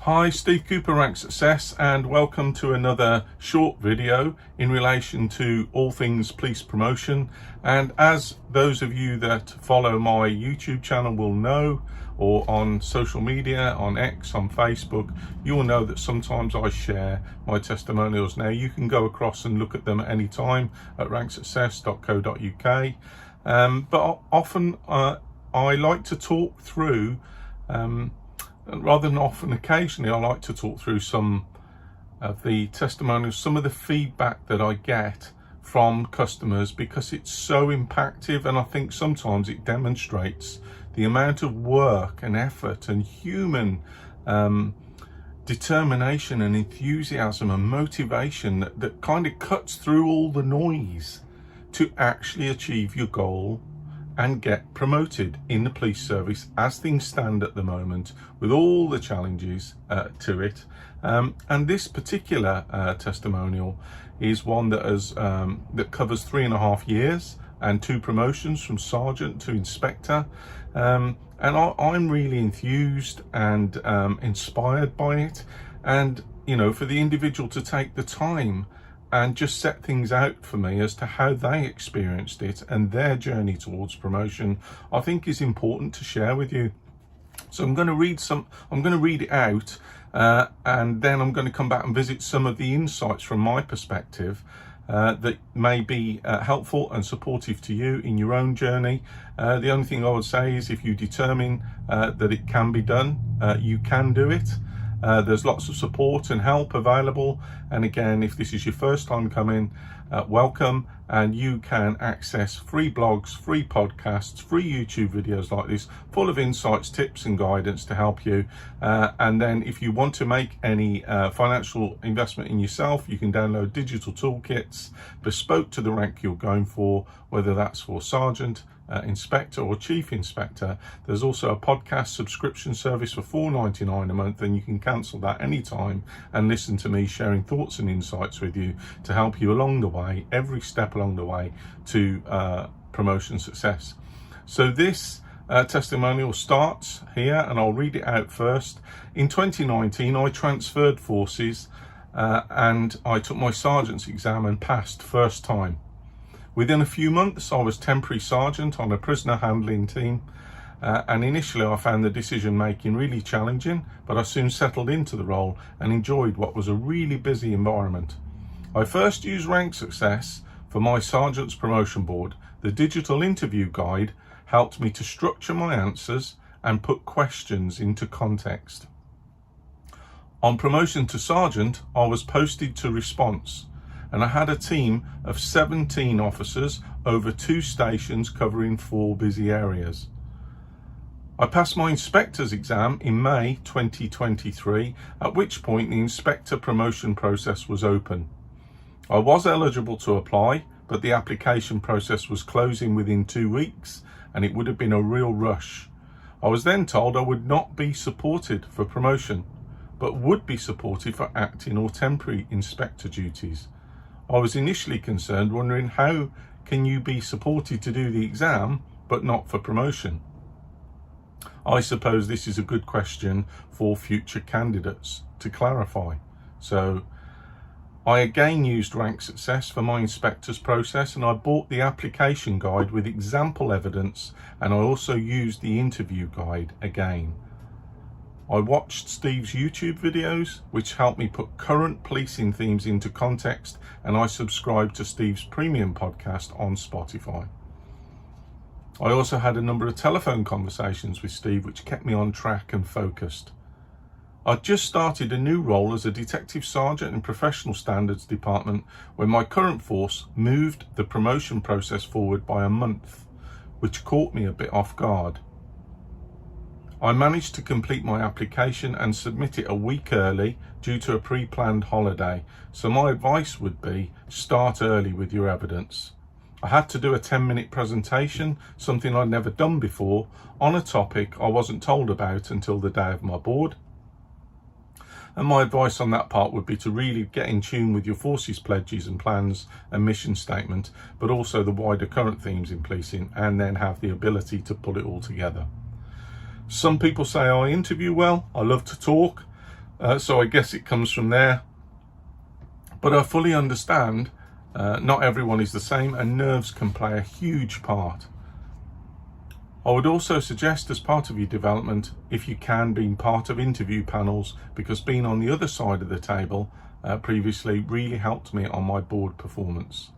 Hi, Steve Cooper, Rank Success, and welcome to another short video in relation to all things police promotion. And as those of you that follow my YouTube channel will know, or on social media, on X, on Facebook, you will know that sometimes I share my testimonials. Now you can go across and look at them at any time at ranksuccess.co.uk, but often I like to talk through rather than often, occasionally, I like to talk through some of the testimonials, some of the feedback that I get from customers, because it's so impactful, and I think sometimes it demonstrates the amount of work and effort and human determination and enthusiasm and motivation that kind of cuts through all the noise to actually achieve your goal and get promoted in the police service as things stand at the moment, with all the challenges to it. And this particular testimonial is one that has that covers 3.5 years and 2 promotions from sergeant to inspector. And I'm really enthused and inspired by it. And you know, for the individual to take the time and just set things out for me as to how they experienced it and their journey towards promotion, I think is important to share with you. So I'm going to read it out, and then I'm going to come back and visit some of the insights from my perspective that may be helpful and supportive to you in your own journey. The only thing I would say is, if you determine that it can be done, you can do it. There's lots of support and help available, and again, if this is your first time coming, welcome, and you can access free blogs, free podcasts, free YouTube videos like this, full of insights, tips and guidance to help you. And then if you want to make any financial investment in yourself, you can download digital toolkits bespoke to the rank you're going for, whether that's for sergeant, inspector or chief inspector. There's also a podcast subscription service for $4.99 a month, and you can cancel that anytime and listen to me sharing thoughts and insights with you to help you along the way, every step along the way to promotion success. So this testimonial starts here, and I'll read it out first. In 2019, I transferred forces and I took my sergeant's exam and passed first time. Within a few months, I was temporary sergeant on a prisoner handling team, and initially I found the decision making really challenging, but I soon settled into the role and enjoyed what was a really busy environment. I first used Rank Success for my sergeant's promotion board. The digital interview guide helped me to structure my answers and put questions into context. On promotion to sergeant, I was posted to response, and I had a team of 17 officers over 2 stations covering 4 busy areas. I passed my inspector's exam in May 2023, at which point the inspector promotion process was open. I was eligible to apply, but the application process was closing within 2 weeks, and it would have been a real rush. I was then told I would not be supported for promotion, but would be supported for acting or temporary inspector duties. I was initially concerned, wondering how can you be supported to do the exam but not for promotion? I suppose this is a good question for future candidates to clarify. So I again used Rank Success for my inspector's process, and I bought the application guide with example evidence, and I also used the interview guide again. I watched Steve's YouTube videos, which helped me put current policing themes into context, and I subscribed to Steve's premium podcast on Spotify. I also had a number of telephone conversations with Steve, which kept me on track and focused. I'd just started a new role as a detective sergeant in professional standards department when my current force moved the promotion process forward by a month, which caught me a bit off guard. I managed to complete my application and submit it a week early due to a pre-planned holiday, so my advice would be start early with your evidence. I had to do a 10-minute presentation, something I'd never done before, on a topic I wasn't told about until the day of my board. And my advice on that part would be to really get in tune with your forces pledges and plans and mission statement, but also the wider current themes in policing, and then have the ability to pull it all together. Some people say I interview well, I love to talk, So I guess it comes from there. But I fully understand not everyone is the same, and nerves can play a huge part. I would also suggest, as part of your development, if you can, being part of interview panels, because being on the other side of the table previously really helped me on my board performance.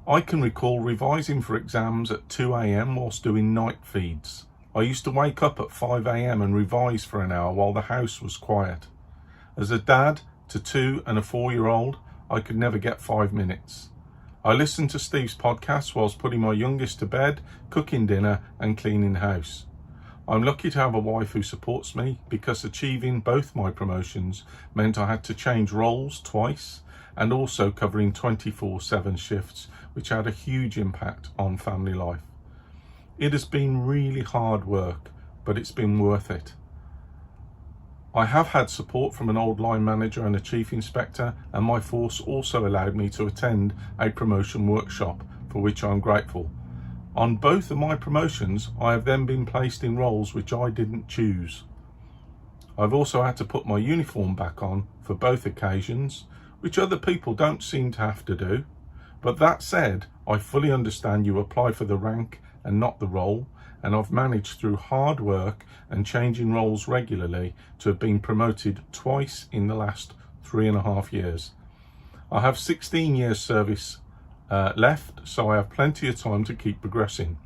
I can recall revising for exams at 2 a.m. whilst doing night feeds. I used to wake up at 5 a.m. and revise for an hour while the house was quiet. As a dad to 2 and a 4-year-old, I could never get 5 minutes. I listened to Steve's podcast whilst putting my youngest to bed, cooking dinner and cleaning house. I'm lucky to have a wife who supports me, because achieving both my promotions meant I had to change roles twice and also covering 24/7 shifts, which had a huge impact on family life. It has been really hard work, but it's been worth it. I have had support from an old line manager and a chief inspector, and my force also allowed me to attend a promotion workshop, for which I'm grateful. On both of my promotions, I have then been placed in roles which I didn't choose. I've also had to put my uniform back on for both occasions, which other people don't seem to have to do. But that said, I fully understand you apply for the rank and not the role, and I've managed through hard work and changing roles regularly to have been promoted twice in the last 3.5 years. I have 16 years service left, so I have plenty of time to keep progressing.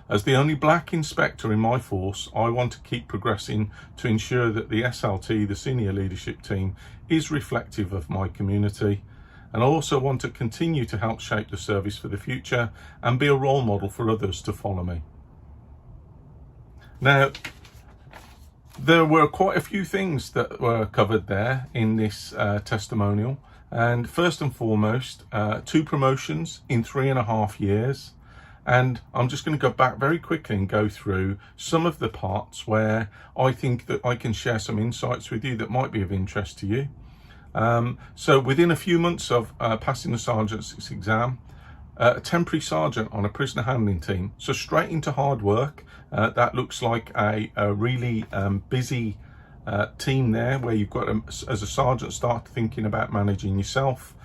As the only black inspector in my force, I want to keep progressing to ensure that the SLT, the senior leadership team, is reflective of my community. And I also want to continue to help shape the service for the future and be a role model for others to follow me. Now, there were quite a few things that were covered there in this testimonial. And first and foremost, 2 promotions in 3.5 years. And I'm just going to go back very quickly and go through some of the parts where I think that I can share some insights with you that might be of interest to you. So within a few months of passing the sergeant's exam, a temporary sergeant on a prisoner handling team, so straight into hard work. That looks like a really busy team there, where you've got to, as a sergeant, start thinking about managing yourself,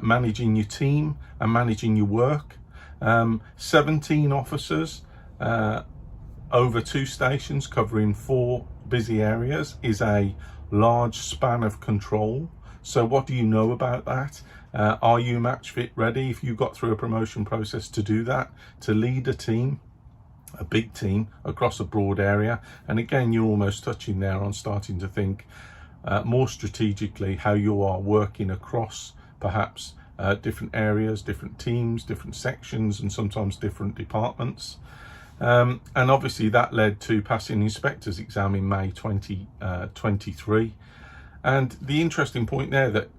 managing your team and managing your work. 17 officers over 2 stations covering 4 busy areas is a large span of control. So what do you know about that? Are you match fit ready if you got through a promotion process to do that, to lead a team, a big team across a broad area? And again, you're almost touching there on starting to think more strategically how you are working across perhaps different areas, different teams, different sections, and sometimes different departments. And obviously that led to passing the inspector's exam in May 2023. And the interesting point there, that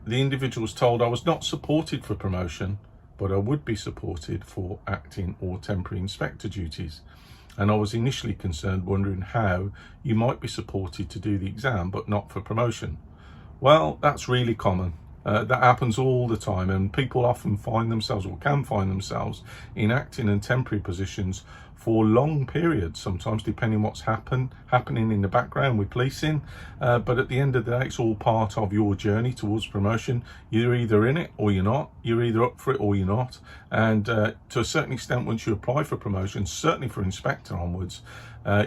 the individual was told I was not supported for promotion, but I would be supported for acting or temporary inspector duties. And I was initially concerned, wondering how you might be supported to do the exam, but not for promotion. Well, that's really common. That happens all the time, and people often find themselves, or can find themselves, in acting and temporary positions for long periods, sometimes depending what's happening in the background with policing. But at the end of the day, it's all part of your journey towards promotion. You're either in it or you're not. You're either up for it or you're not. And to a certain extent, once you apply for promotion, certainly for inspector onwards,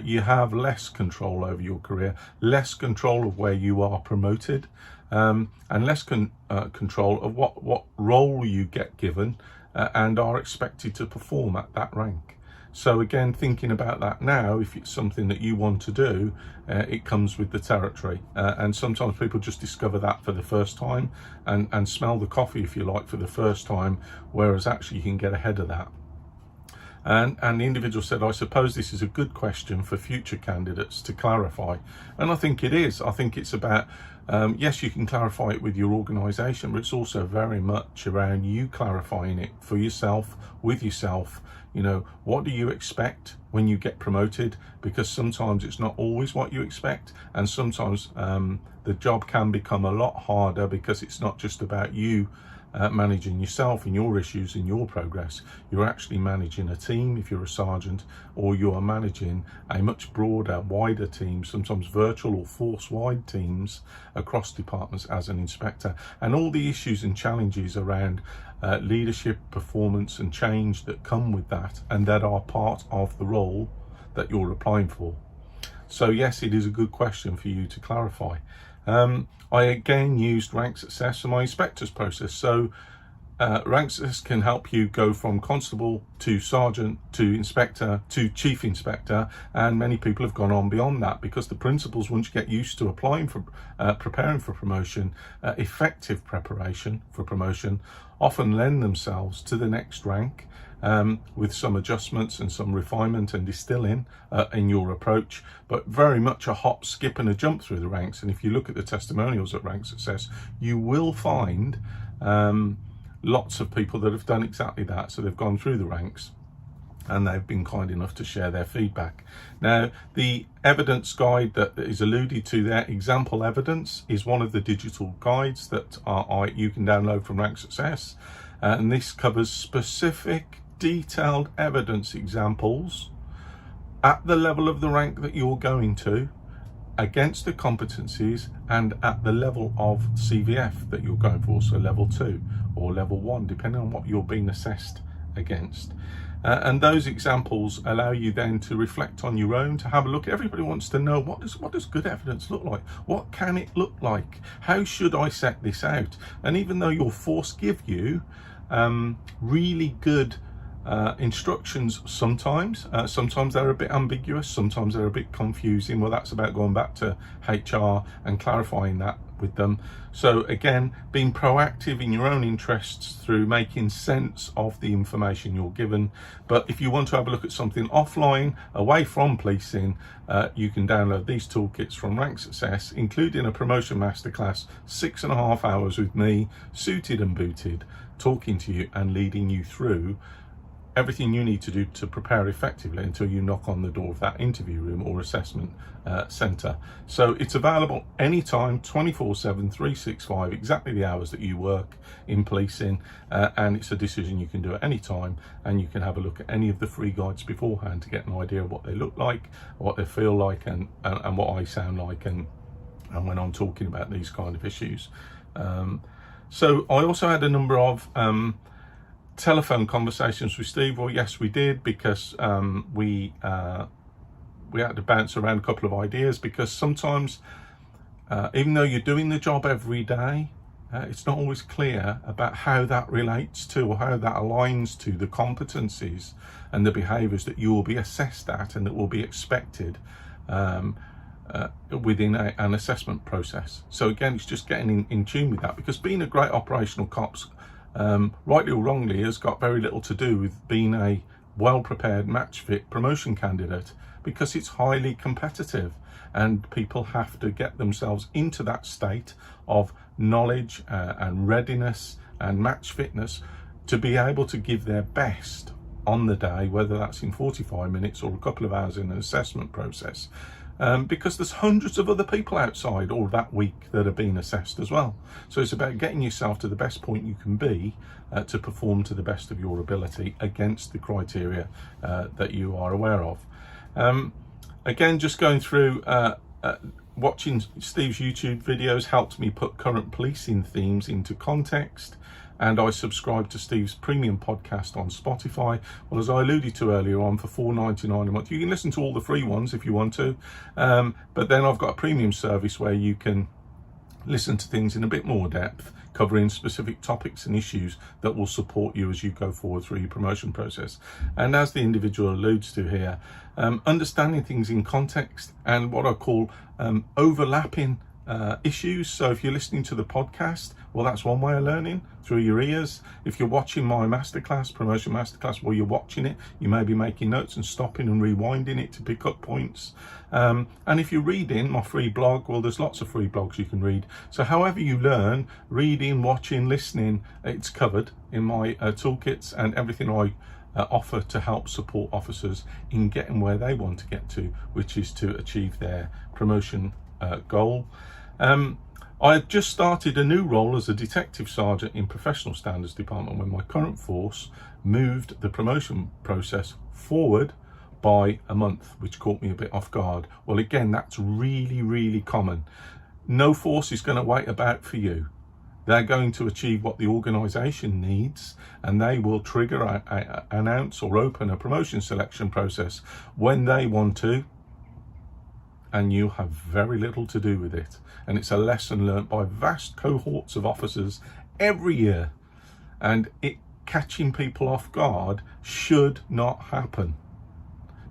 you have less control over your career, less control of where you are promoted, and less control of what role you get given and are expected to perform at that rank. So again, thinking about that now, if it's something that you want to do, it comes with the territory. And sometimes people just discover that for the first time and smell the coffee, if you like, for the first time, whereas actually you can get ahead of that. And the individual said, I suppose this is a good question for future candidates to clarify. And I think it is. I think it's about, yes, you can clarify it with your organisation, but it's also very much around you clarifying it for yourself, with yourself. You know, what do you expect when you get promoted? Because sometimes it's not always what you expect. And sometimes the job can become a lot harder because it's not just about you managing yourself and your issues and your progress. You're actually managing a team if you're a sergeant, or you are managing a much broader, wider team, sometimes virtual or force-wide teams across departments as an inspector, and all the issues and challenges around leadership, performance and change that come with that, and that are part of the role that you're applying for. So yes, it is a good question for you to clarify. I again used rank success for my inspector's process. So rank success can help you go from constable to sergeant to inspector to chief inspector, and many people have gone on beyond that, because the principles, once you get used to applying for preparing for promotion, effective preparation for promotion, often lend themselves to the next rank, with some adjustments and some refinement and distilling in your approach, but very much a hop, skip and a jump through the ranks. And if you look at the testimonials at Rank Success, you will find lots of people that have done exactly that. So they've gone through the ranks and they've been kind enough to share their feedback. Now, the evidence guide that is alluded to there, example evidence, is one of the digital guides that you can download from Rank Success. And this covers specific detailed evidence examples at the level of the rank that you're going to, against the competencies, and at the level of CVF that you're going for, so level 2 or level 1, depending on what you're being assessed against. And those examples allow you then to reflect on your own, to have a look. Everybody wants to know, what does good evidence look like? What can it look like? How should I set this out? And even though your force give you really good instructions, sometimes they're a bit ambiguous, sometimes they're a bit confusing. Well, that's about going back to HR and clarifying that with them. So again, being proactive in your own interests through making sense of the information you're given. But if you want to have a look at something offline, away from policing, you can download these toolkits from Rank Success, including a promotion masterclass, 6.5 hours with me, suited and booted, talking to you and leading you through everything you need to do to prepare effectively until you knock on the door of that interview room or assessment centre. So it's available anytime, 24/7, 365, exactly the hours that you work in policing, and it's a decision you can do at any time, and you can have a look at any of the free guides beforehand to get an idea of what they look like, what they feel like, and what I sound like, and when I'm talking about these kind of issues. So I also had a number of telephone conversations with Steve. Well, yes, we did, because we had to bounce around a couple of ideas, because sometimes even though you're doing the job every day, it's not always clear about how that relates to, or how that aligns to, the competencies and the behaviours that you will be assessed at and that will be expected within an assessment process. So again, it's just getting in tune with that, because being a great operational cops, rightly or wrongly, has got very little to do with being a well-prepared, match-fit promotion candidate, because it's highly competitive and people have to get themselves into that state of knowledge and readiness and match fitness to be able to give their best on the day, whether that's in 45 minutes or a couple of hours in an assessment process. Because there's hundreds of other people outside all that week that are being assessed as well. So it's about getting yourself to the best point you can be to perform to the best of your ability against the criteria that you are aware of. Again, just going through, watching Steve's YouTube videos helped me put current policing themes into context. And I subscribe to Steve's premium podcast on Spotify. Well, as I alluded to earlier on, for $4.99 a month, you can listen to all the free ones if you want to. But then I've got a premium service where you can listen to things in a bit more depth, covering specific topics and issues that will support you as you go forward through your promotion process. And as the individual alludes to here, understanding things in context and what I call overlapping issues. So if you're listening to the podcast, well, that's one way of learning, through your ears. If you're watching my masterclass, promotion masterclass, while you're watching it, you may be making notes and stopping and rewinding it to pick up points. And if you're reading my free blog, well, there's lots of free blogs you can read. So however you learn, reading, watching, listening, it's covered in my toolkits and everything I offer to help support officers in getting where they want to get to, which is to achieve their promotion goal. I had just started a new role as a detective sergeant in professional standards department when my current force moved the promotion process forward by a month, which caught me a bit off guard. Well, again, that's really, really common. No force is going to wait about for you. They're going to achieve what the organisation needs, and they will trigger, announce or open a promotion selection process when they want to, and you have very little to do with it. And it's a lesson learnt by vast cohorts of officers every year, and it catching people off guard should not happen,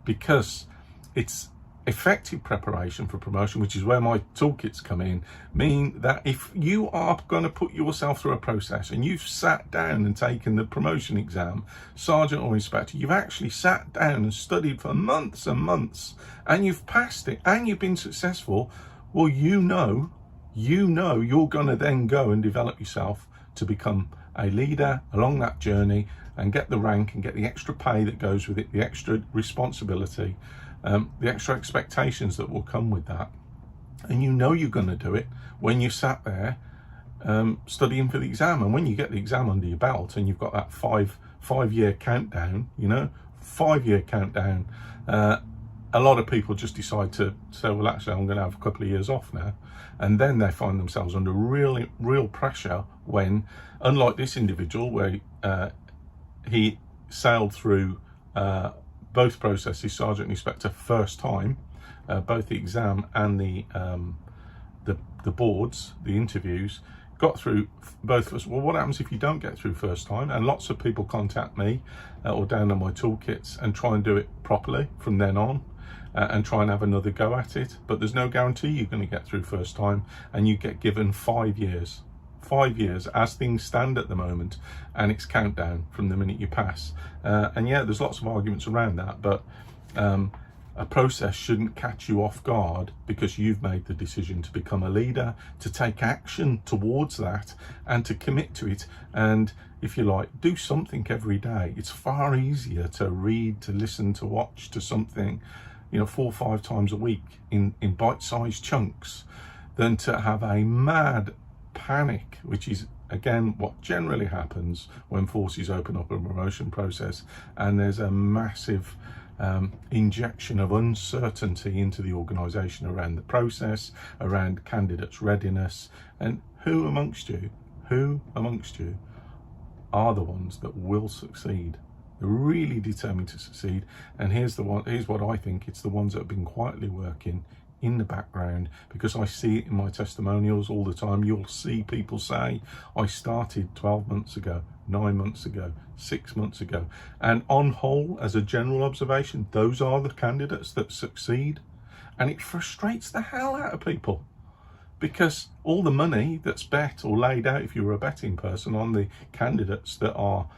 because it's effective preparation for promotion, which is where my toolkits come in, mean that if you are going to put yourself through a process and you've sat down and taken the promotion exam, sergeant or inspector, you've actually sat down and studied for months and months, and you've passed it and you've been successful, well, you know you're going to then go and develop yourself to become a leader along that journey and get the rank and get the extra pay that goes with it, the extra responsibility, the extra expectations that will come with that. And you know you're going to do it when you sat there studying for the exam. And when you get the exam under your belt and you've got that five-year countdown, 5-year countdown, a lot of people just decide to say, well, actually, I'm going to have a couple of years off now. And then they find themselves under real pressure when, unlike this individual, where he sailed through both processes, sergeant and inspector, first time, both the exam and the boards, the interviews, got through both of us. Well, what happens if you don't get through first time? And lots of people contact me or download my toolkits and try and do it properly from then on, and try and have another go at it. But there's no guarantee you're going to get through first time, and you get given 5 years. 5 years as things stand at the moment, and it's countdown from the minute you pass. And yeah, there's lots of arguments around that, but a process shouldn't catch you off guard because you've made the decision to become a leader, to take action towards that and to commit to it. And if you like, do something every day. It's far easier to read, to listen, to watch, to something 4 or 5 times a week in bite-sized chunks than to have a mad panic, which is again what generally happens when forces open up a promotion process and there's a massive injection of uncertainty into the organisation around the process, around candidates' readiness. And who amongst you are the ones that will succeed? They're really determined to succeed. And here's what I think: it's the ones that have been quietly working in the background, because I see it in my testimonials all the time. You'll see people say, I started 12 months ago, 9 months ago, 6 months ago. And on whole, as a general observation, those are the candidates that succeed. And it frustrates the hell out of people, because all the money that's bet or laid out, if you're a betting person, on the candidates that are,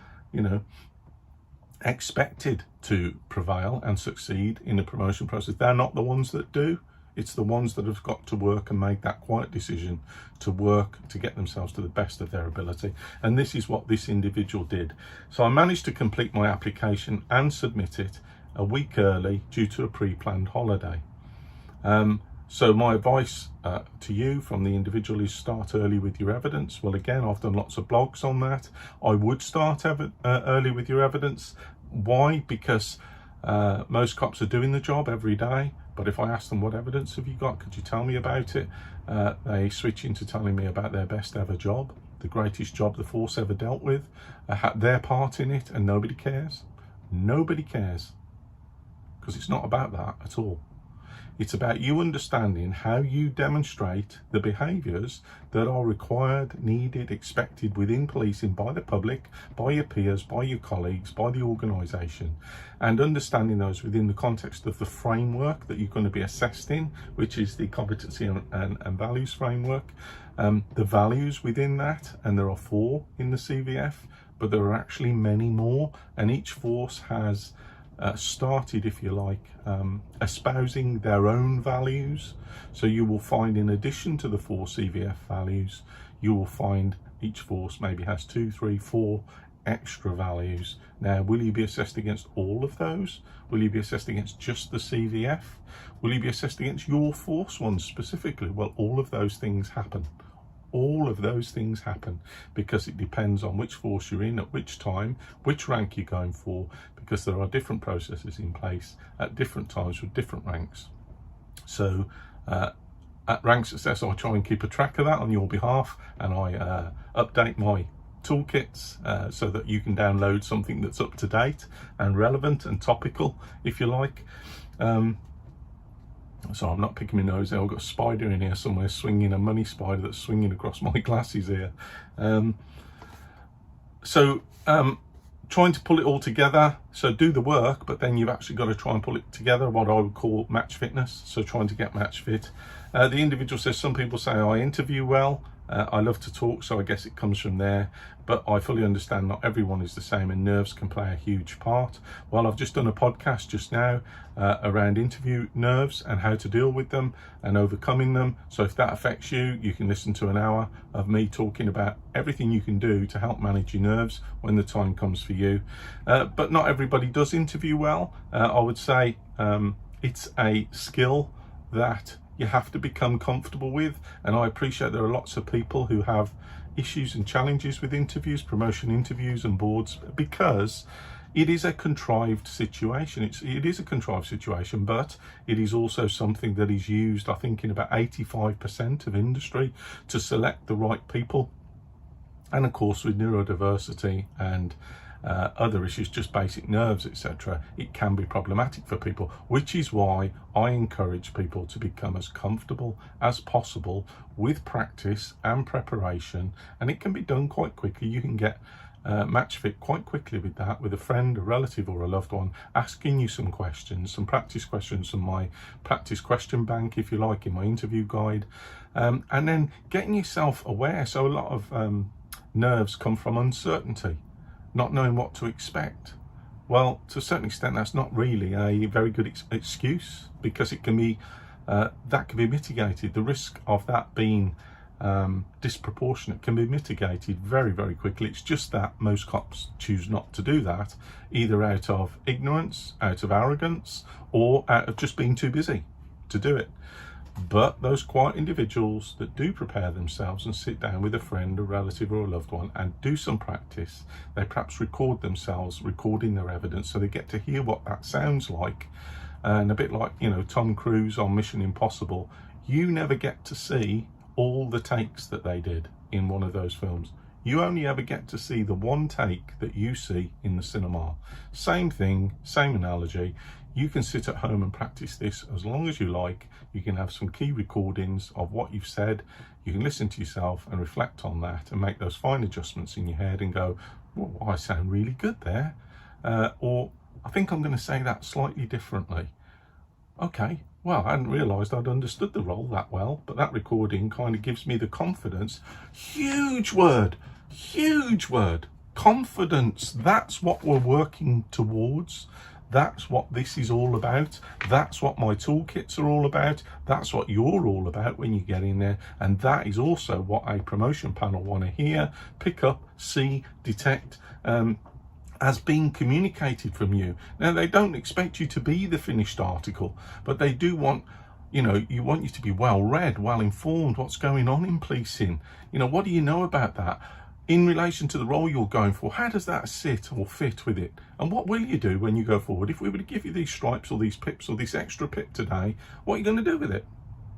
expected to prevail and succeed in the promotion process, they're not the ones that do. It's the ones that have got to work and make that quiet decision to work to get themselves to the best of their ability. And this is what this individual did. So I managed to complete my application and submit it a week early due to a pre-planned holiday. So my advice to you from the individual is start early with your evidence. Well, again, I've done lots of blogs on that. I would start early with your evidence. Why? Because most cops are doing the job every day. But if I ask them, what evidence have you got? Could you tell me about it? They switch into telling me about their best ever job, the greatest job the force ever dealt with, their part in it, and nobody cares. Nobody cares, because it's not about that at all. It's about you understanding how you demonstrate the behaviours that are required, needed, expected within policing by the public, by your peers, by your colleagues, by the organisation, and understanding those within the context of the framework that you're going to be assessed in, which is the competency and values framework. The values within that, and there are 4 in the CVF, but there are actually many more, and each force has started, if you like, espousing their own values. So you will find, in addition to the 4 CVF values, you will find each force maybe has 2, 3, 4 extra values. Now, will you be assessed against all of those? Will you be assessed against just the CVF? Will you be assessed against your force ones specifically? Well, all of those things happen. All of those things happen because it depends on which force you're in at which time, which rank you're going for, because there are different processes in place at different times with different ranks. So at Rank Success, I try and keep a track of that on your behalf, and I update my toolkits so that you can download something that's up to date and relevant and topical, if you like. So I'm not picking my nose there. I've got a spider in here somewhere swinging, a money spider that's swinging across my glasses here. Trying to pull it all together. So do the work, but then you've actually got to try and pull it together, what I would call match fitness. So trying to get match fit. The individual says, some people say I interview well. I love to talk, so I guess it comes from there. But I fully understand not everyone is the same, and nerves can play a huge part. Well, I've just done a podcast just now around interview nerves and how to deal with them and overcoming them. So if that affects you, you can listen to an hour of me talking about everything you can do to help manage your nerves when the time comes for you. But not everybody does interview well. I would say it's a skill that you have to become comfortable with, and I appreciate there are lots of people who have issues and challenges with interviews, promotion interviews and boards, because it is a contrived situation. It is a contrived situation, but it is also something that is used, I think, in about 85% of industry to select the right people. And of course, with neurodiversity and other issues, just basic nerves, etc., it can be problematic for people, which is why I encourage people to become as comfortable as possible with practice and preparation, and it can be done quite quickly. You can get match fit quite quickly with that, with a friend, a relative or a loved one asking you some questions, some practice questions from my practice question bank, if you like, in my interview guide, and then getting yourself aware. So a lot of nerves come from uncertainty, not knowing what to expect. Well, to a certain extent, that's not really a very good excuse, because it can be that can be mitigated. The risk of that being disproportionate can be mitigated very, very quickly. It's just that most cops choose not to do that, either out of ignorance, out of arrogance, or out of just being too busy to do it. But those quiet individuals that do prepare themselves and sit down with a friend, a relative or a loved one and do some practice, they perhaps record themselves recording their evidence, so they get to hear what that sounds like. And a bit like, you know, Tom Cruise on Mission Impossible, you never get to see all the takes that they did in one of those films. You only ever get to see the one take that you see in the cinema. Same thing, same analogy. You can sit at home and practice this as long as you like. You can have some key recordings of what you've said. You can listen to yourself and reflect on that and make those fine adjustments in your head and go, well, I sound really good there. Or I think I'm going to say that slightly differently. Okay, well, I hadn't realised I'd understood the role that well, but that recording kind of gives me the confidence. Huge word, confidence. That's what we're working towards. That's what this is all about. That's what my toolkits are all about. That's what you're all about when you get in there. And that is also what a promotion panel want to hear, pick up, see, detect, as being communicated from you. Now, they don't expect you to be the finished article, but they do want, you want you to be well read, well informed, what's going on in policing. What do you know about that? In relation to the role you're going for, how does that sit or fit with it? And what will you do when you go forward? If we were to give you these stripes or these pips or this extra pip today, what are you going to do with it?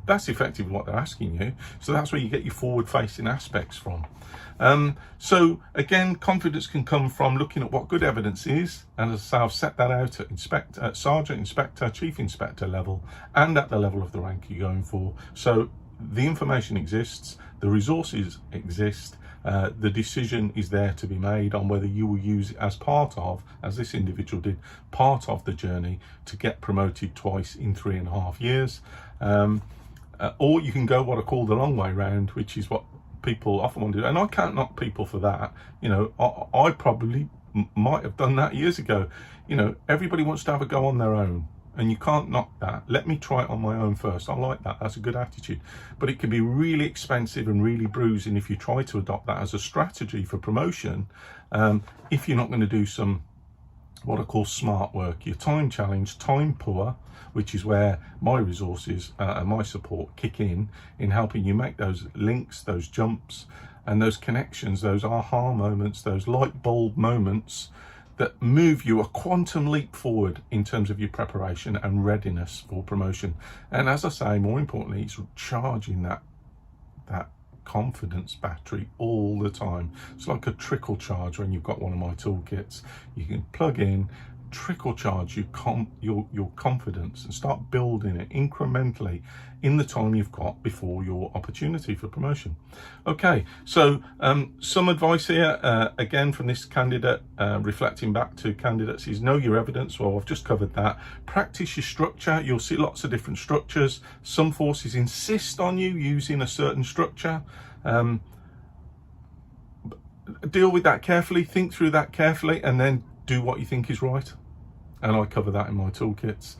That's effectively what they're asking you. So that's where you get your forward-facing aspects from. So again, confidence can come from looking at what good evidence is, and as I say, I've set that out at sergeant, inspector, chief inspector level, and at the level of the rank you're going for. So the information exists, the resources exist, the decision is there to be made on whether you will use it as part of, as this individual did, part of the journey to get promoted twice in 3.5 years. Or you can go what I call the long way round, which is what people often want to do. And I can't knock people for that. I probably might have done that years ago. Everybody wants to have a go on their own, and you can't knock that. Let me try it on my own first. I like that. That's a good attitude. But it can be really expensive and really bruising if you try to adopt that as a strategy for promotion, if you're not going to do some what I call smart work. You're time challenged, time poor, which is where my resources and my support kick in helping you make those links, those jumps, and those connections, those aha moments, those light bulb moments that move you a quantum leap forward in terms of your preparation and readiness for promotion. And as I say, more importantly, it's charging that confidence battery all the time. It's like a trickle charge when you've got one of my toolkits. You can plug in, trickle charge your confidence and start building it incrementally in the time you've got before your opportunity for promotion. Okay, so some advice here again from this candidate, reflecting back to candidates, is know your evidence. Well, I've just covered that. Practice your structure. You'll see lots of different structures. Some forces insist on you using a certain structure. Deal with that carefully, think through that carefully, and then do what you think is right. And I cover that in my toolkits,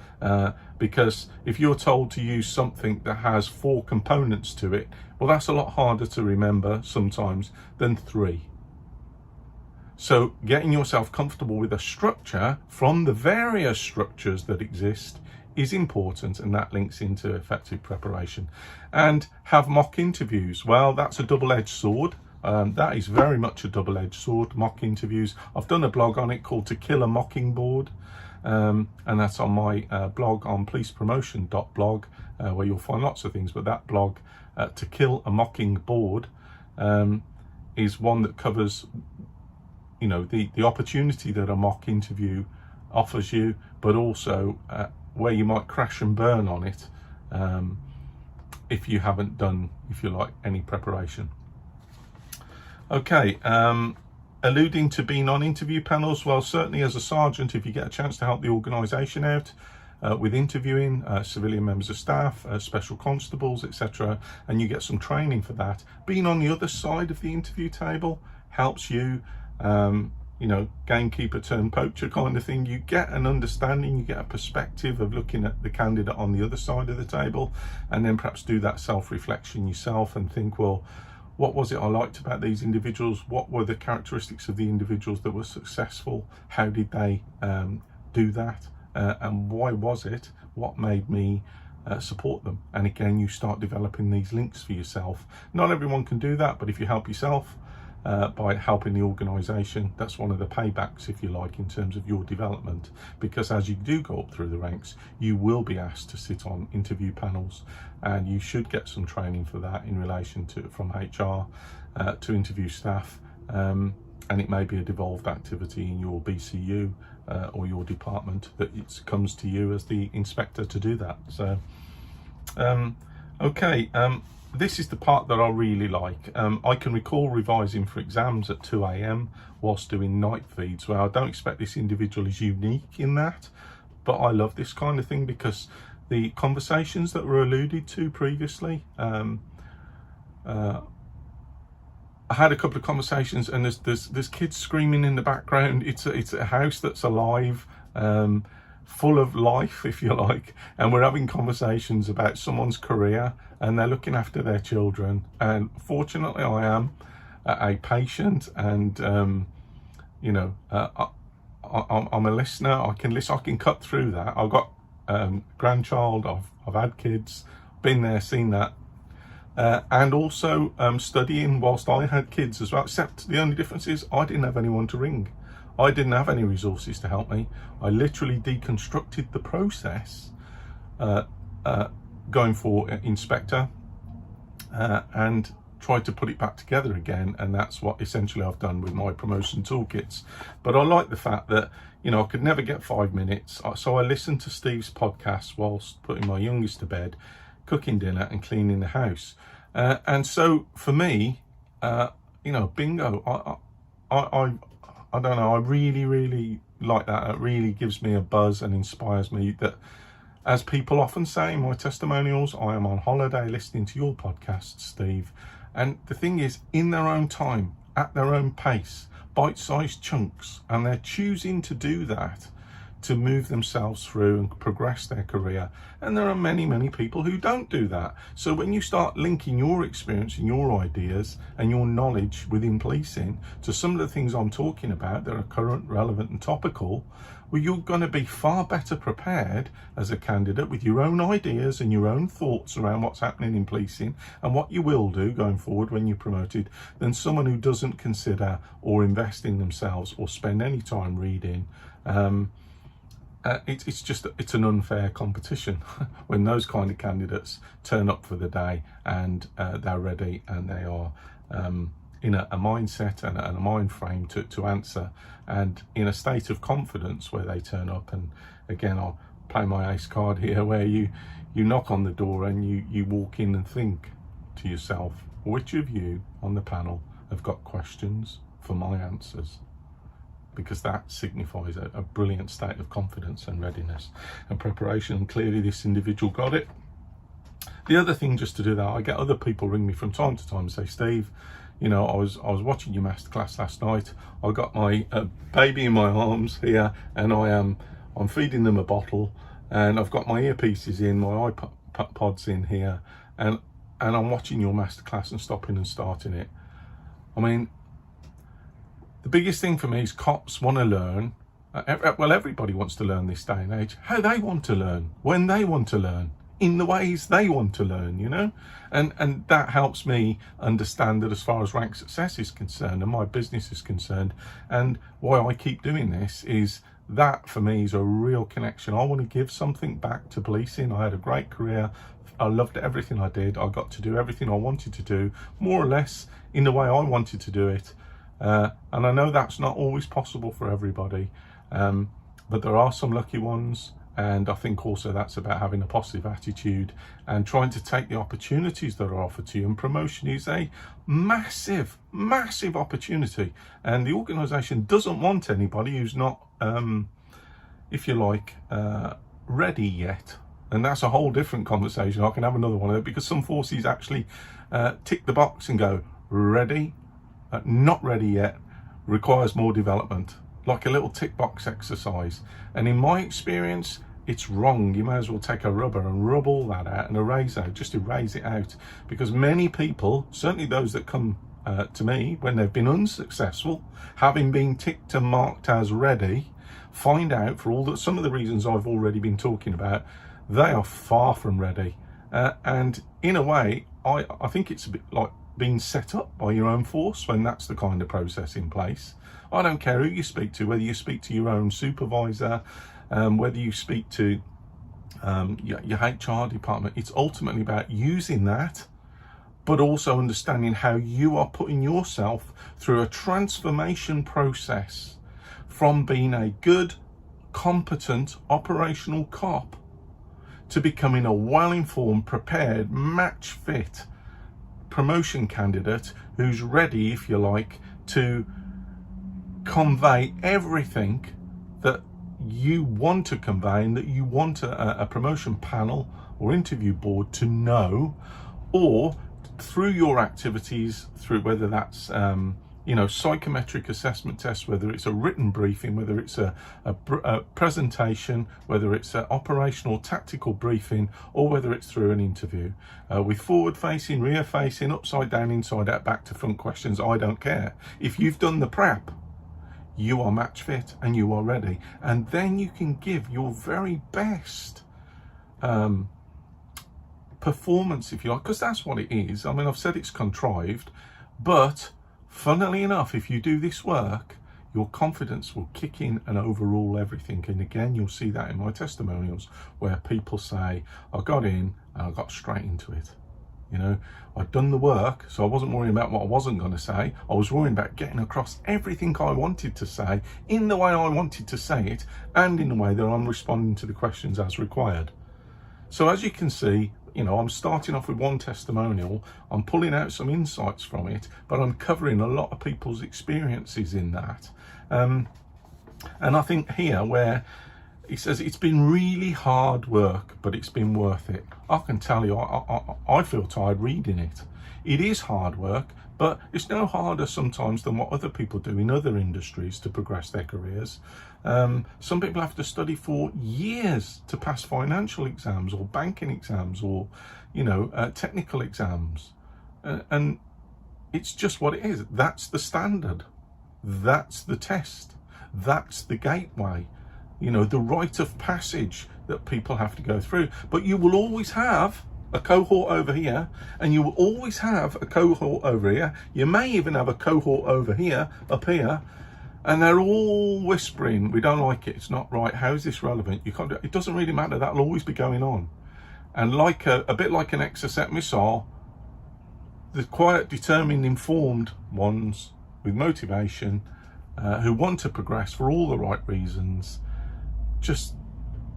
because if you're told to use something that has 4 components to it, well, that's a lot harder to remember sometimes than 3. So getting yourself comfortable with a structure from the various structures that exist is important, and that links into effective preparation. And have mock interviews. Well, that's a double-edged sword. That is very much a double-edged sword, mock interviews. I've done a blog on it called To Kill a Mockingboard. And that's on my blog on policepromotion.blog, where you'll find lots of things. But that blog, To Kill a Mockingboard, is one that covers, you know, the opportunity that a mock interview offers you, but also where you might crash and burn on it if you haven't done, if you like, any preparation. Okay. Alluding to being on interview panels, well, certainly as a sergeant, if you get a chance to help the organisation out with interviewing civilian members of staff, special constables, etc., and you get some training for that, being on the other side of the interview table helps you, you know, gamekeeper turned poacher kind of thing. You get an understanding, you get a perspective of looking at the candidate on the other side of the table, and then perhaps do that self-reflection yourself and think, well, what was it I liked about these individuals? What were the characteristics of the individuals that were successful? How did they do that? And why was it? What made me support them? And again, you start developing these links for yourself. Not everyone can do that, but if you help yourself by helping the organisation, that's one of the paybacks, if you like, in terms of your development. Because as you do go up through the ranks, you will be asked to sit on interview panels, and you should get some training for that in relation to from HR to interview staff, and it may be a devolved activity in your BCU or your department that it comes to you as the inspector to do that. So okay, this is the part that I really like. I can recall revising for exams at 2 AM whilst doing night feeds. Well, I don't expect this individual is unique in that, but I love this kind of thing because the conversations that were alluded to previously, I had a couple of conversations, and there's kids screaming in the background. It's a house that's alive, full of life, if you like, and we're having conversations about someone's career, and they're looking after their children. And fortunately, I am a patient, and you know, I'm a listener. I can listen. I can cut through that. I've got grandchild. I've had kids, been there, seen that. And also studying whilst I had kids as well, except the only difference is I didn't have anyone to ring. I didn't have any resources to help me. I literally deconstructed the process going for inspector and tried to put it back together again, and that's what essentially I've done with my promotion toolkits. But I like the fact that, you know, I could never get 5 minutes, so I listened to Steve's podcast whilst putting my youngest to bed, cooking dinner and cleaning the house, and so for me, you know, bingo, I don't know, I really like that. It really gives me a buzz and inspires me that, as people often say in my testimonials, I am on holiday listening to your podcast, Steve. And the thing is, in their own time, at their own pace, bite-sized chunks, and they're choosing to do that to move themselves through and progress their career. And there are many people who don't do that. So when you start linking your experience and your ideas and your knowledge within policing to some of the things I'm talking about that are current, relevant and topical, well, you're going to be far better prepared as a candidate with your own ideas and your own thoughts around what's happening in policing and what you will do going forward when you're promoted than someone who doesn't consider or invest in themselves or spend any time reading. It's an unfair competition when those kind of candidates turn up for the day and they're ready and they are in a mindset and a mind frame to answer, and in a state of confidence where they turn up. And again, I'll play my ace card here, where you knock on the door and you walk in and think to yourself, which of you on the panel have got questions for my answers? Because that signifies a brilliant state of confidence and readiness and preparation. And clearly this individual got it. The other thing, just to do that, I get other people ring me from time to time and say, Steve, you know, I was watching your masterclass last night. I got my baby in my arms here, and I'm feeding them a bottle, and I've got my earpieces in, my iPods in here, and I'm watching your masterclass and stopping and starting it. I mean, the biggest thing for me is cops want to learn. Well, everybody wants to learn this day and age. How they want to learn, when they want to learn, in the ways they want to learn, you know? And that helps me understand that as far as rank success is concerned and my business is concerned, and why I keep doing this, is that for me is a real connection. I want to give something back to policing. I had a great career. I loved everything I did. I got to do everything I wanted to do, more or less in the way I wanted to do it. And I know that's not always possible for everybody, but there are some lucky ones. And I think also that's about having a positive attitude and trying to take the opportunities that are offered to you. And promotion is a massive, massive opportunity. And the organisation doesn't want anybody who's not, if you like, ready yet. And that's a whole different conversation. I can have another one of that, because some forces actually tick the box and go, ready, not ready yet, requires more development. Like a little tick box exercise. And in my experience, it's wrong. You may as well take a rubber and rub all that out, and just erase it out. Because many people, certainly those that come to me when they've been unsuccessful, having been ticked and marked as ready, find out, for some of the reasons I've already been talking about, they are far from ready. And in a way, I think it's a bit like being set up by your own force when that's the kind of process in place. I don't care who you speak to, whether you speak to your own supervisor, whether you speak to your HR department. It's ultimately about using that, but also understanding how you are putting yourself through a transformation process from being a good, competent, operational cop to becoming a well-informed, prepared, match-fit promotion candidate who's ready, if you like, to convey everything that you want to convey and that you want a promotion panel or interview board to know, or through your activities, through whether that's psychometric assessment tests, whether it's a written briefing, whether it's a presentation, whether it's an operational tactical briefing, or whether it's through an interview with forward facing, rear facing, upside down, inside out, back to front questions. I don't care. If you've done the prep, you are match fit and you are ready, and then you can give your very best performance, if you like, because that's what it is. I mean, I've said it's contrived, but funnily enough, if you do this work, your confidence will kick in and overrule everything. And again, you'll see that in my testimonials, where people say, I got in and I got straight into it. You know, I'd done the work, so I wasn't worrying about what I wasn't going to say. I was worrying about getting across everything I wanted to say in the way I wanted to say it, and in the way that I'm responding to the questions as required. So as you can see, you know, I'm starting off with one testimonial, I'm pulling out some insights from it, but I'm covering a lot of people's experiences in that. And I think here, where he says it's been really hard work, but it's been worth it. I can tell you, I feel tired reading it. It is hard work, but it's no harder sometimes than what other people do in other industries to progress their careers. Some people have to study for years to pass financial exams or banking exams or, technical exams. And it's just what it is. That's the standard. That's the test. That's the gateway. you know, the rite of passage that people have to go through. But you will always have a cohort over here, and you will always have a cohort over here. You may even have a cohort over here, up here, and they're all whispering, we don't like it, it's not right, how is this relevant? You can't do it. It doesn't really matter, that'll always be going on. And like a bit like an Exocet missile, the quiet, determined, informed ones with motivation, who want to progress for all the right reasons, just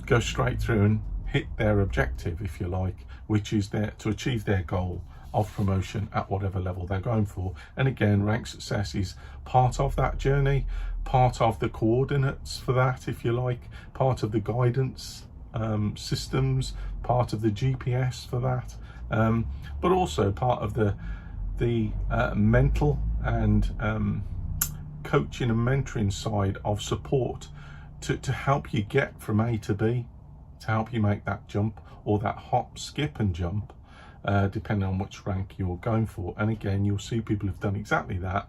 go straight through and hit their objective, if you like, which is to achieve their goal of promotion at whatever level they're going for. And again, rank success is part of that journey, part of the coordinates for that, if you like, part of the guidance systems, part of the GPS for that, but also part of the mental and coaching and mentoring side of support to help you get from A to B, to help you make that jump, or that hop, skip and jump, depending on which rank you're going for. And again, you'll see people who've done exactly that,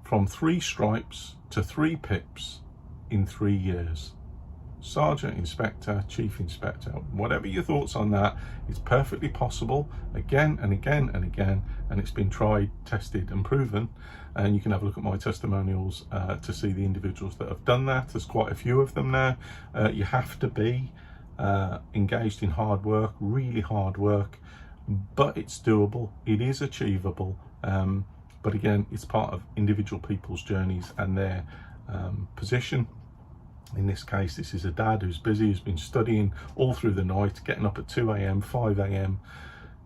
from 3 stripes to 3 pips in 3 years. Sergeant, Inspector, Chief Inspector, whatever your thoughts on that, it's perfectly possible, again and again and again, and it's been tried, tested and proven. And you can have a look at my testimonials to see the individuals that have done that. There's quite a few of them now. You have to be engaged in hard work, really hard work, but it's doable, it is achievable. But again, it's part of individual people's journeys and their position. In this case, this is a dad who's busy, who's been studying all through the night, getting up at 2 a.m, 5 a.m.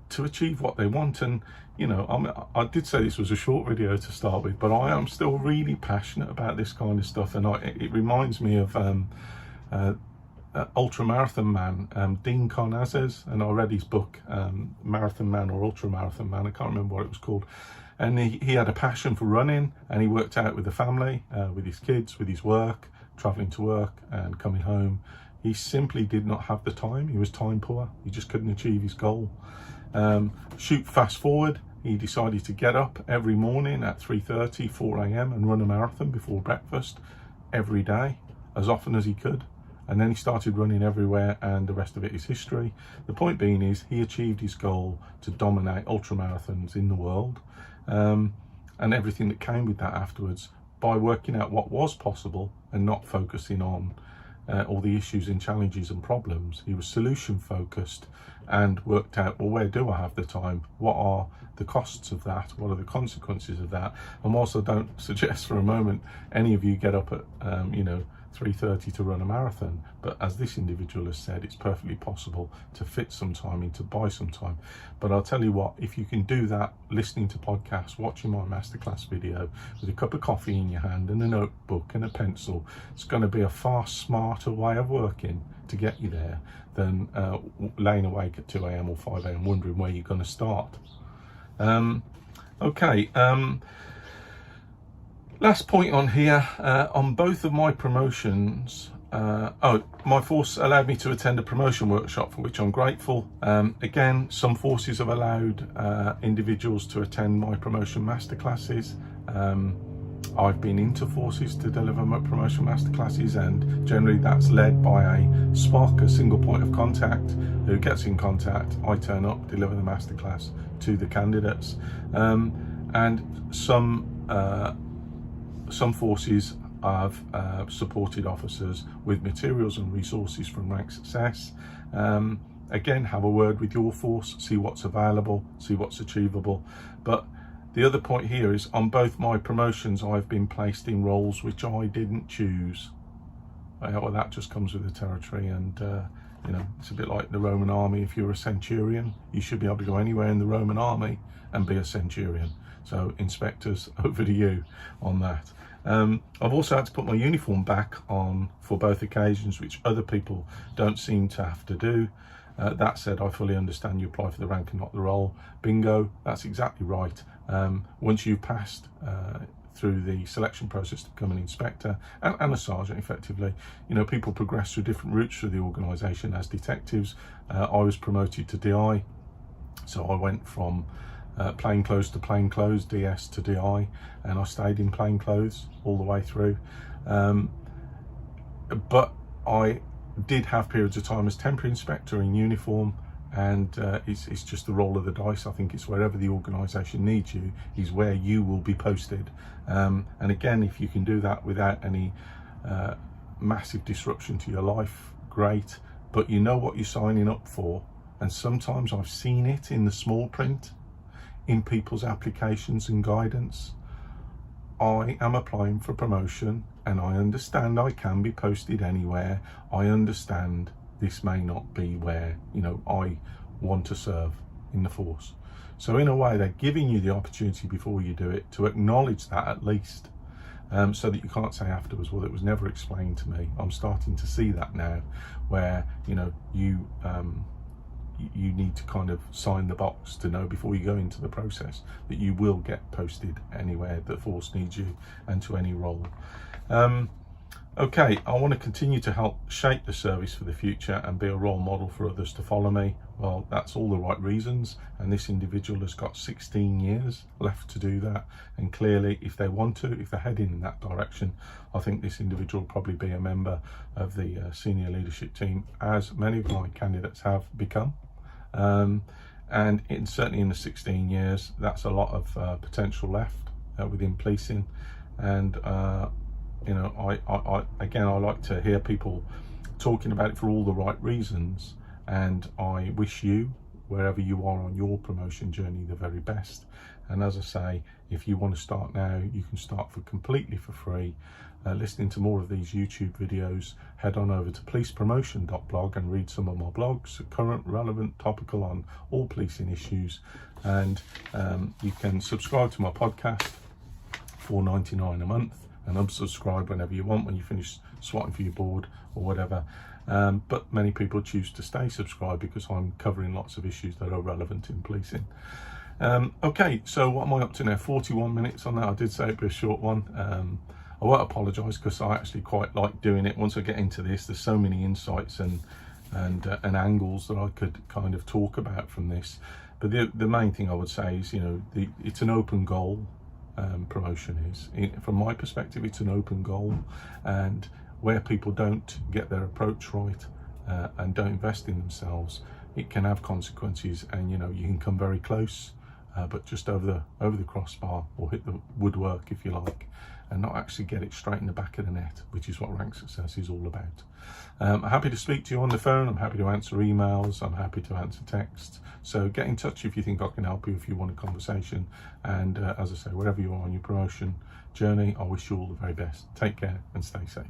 to achieve what they want. And, you know, I did say this was a short video to start with, but I am still really passionate about this kind of stuff. And it reminds me of ultramarathon man, Dean Karnazes, and I read his book, Marathon Man or Ultramarathon Man, I can't remember what it was called. And he had a passion for running, and he worked out with the family, with his kids, with his work, traveling to work and coming home. He simply did not have the time. He was time poor. He just couldn't achieve his goal. Shoot fast forward, he decided to get up every morning at 3:30, 4 a.m. and run a marathon before breakfast every day, as often as he could. And then he started running everywhere, and the rest of it is history. The point being is he achieved his goal to dominate ultramarathons in the world, and everything that came with that afterwards, by working out what was possible and not focusing on all the issues and challenges and problems. He was solution focused and worked out, well, where do I have the time? What are the costs of that? What are the consequences of that? And whilst I don't suggest for a moment any of you get up at 3:30 to run a marathon, but as this individual has said, it's perfectly possible to fit some time in, to buy some time. But I'll tell you what, if you can do that listening to podcasts, watching my masterclass video with a cup of coffee in your hand and a notebook and a pencil, it's going to be a far smarter way of working to get you there than laying awake at 2 a.m. or 5 a.m. wondering where you're going to start. Last point on here, on both of my promotions, my force allowed me to attend a promotion workshop, for which I'm grateful. Again, some forces have allowed individuals to attend my promotion masterclasses. I've been into forces to deliver my promotion masterclasses, and generally that's led by a SPOC, a single point of contact, who gets in contact, I turn up, deliver the masterclass to the candidates. And some forces have supported officers with materials and resources from Rank Success. Again, have a word with your force, see what's available, see what's achievable. But the other point here is, on both my promotions, I've been placed in roles which I didn't choose. Well, that just comes with the territory, and it's a bit like the Roman army. If you're a centurion, you should be able to go anywhere in the Roman army and be a centurion. So inspectors, over to you on that. I've also had to put my uniform back on for both occasions, which other people don't seem to have to do. That said, I fully understand you apply for the rank and not the role. Bingo, that's exactly right. Once you've passed through the selection process to become an inspector and a sergeant, effectively, people progress through different routes through the organisation. As detectives, I was promoted to DI, so I went from plainclothes to plainclothes, DS to DI, and I stayed in plainclothes all the way through. but I did have periods of time as temporary inspector in uniform, and it's just the roll of the dice. I think it's wherever the organisation needs you is where you will be posted, and again, if you can do that without any massive disruption to your life, great, but you know what you're signing up for. And sometimes I've seen it in the small print in people's applications and guidance. I am applying for promotion, and I understand I can be posted anywhere. I understand this may not be where, you know, I want to serve in the force. So in a way, they're giving you the opportunity before you do it to acknowledge that at least, so that you can't say afterwards, well, it was never explained to me. I'm starting to see that now, where, you know, you need to kind of sign the box to know before you go into the process that you will get posted anywhere the force needs you and to any role. Okay, I want to continue to help shape the service for the future and be a role model for others to follow me. Well, that's all the right reasons, and this individual has got 16 years left to do that, and clearly if they want to, if they're heading in that direction, I think this individual will probably be a member of the senior leadership team, as many of my candidates have become. And certainly in the 16 years, that's a lot of potential left within policing. And you know, I like to hear people talking about it for all the right reasons, and I wish you, wherever you are on your promotion journey, the very best. And as I say, if you want to start now, you can start completely for free. Listening to more of these YouTube videos, head on over to policepromotion.blog and read some of my blogs, current, relevant, topical on all policing issues. And you can subscribe to my podcast, $4.99 a month, and unsubscribe whenever you want when you finish swatting for your board or whatever. But many people choose to stay subscribed because I'm covering lots of issues that are relevant in policing. Okay, so what am I up to now? 41 minutes on that. I did say it'd be a short one. I won't apologise, because I actually quite like doing it. Once I get into this, there's so many insights and angles that I could kind of talk about from this. But the main thing I would say is, you know, it's an open goal. Promotion is, from my perspective, it's an open goal, and where people don't get their approach right and don't invest in themselves, it can have consequences. And you know, you can come very close, but just over the crossbar, or hit the woodwork, if you like, and not actually get it straight in the back of the net, which is what Rank Success is all about. I'm happy to speak to you on the phone. I'm happy to answer emails. I'm happy to answer texts. So get in touch if you think I can help you, if you want a conversation. And as I say, wherever you are on your promotion journey, I wish you all the very best. Take care and stay safe.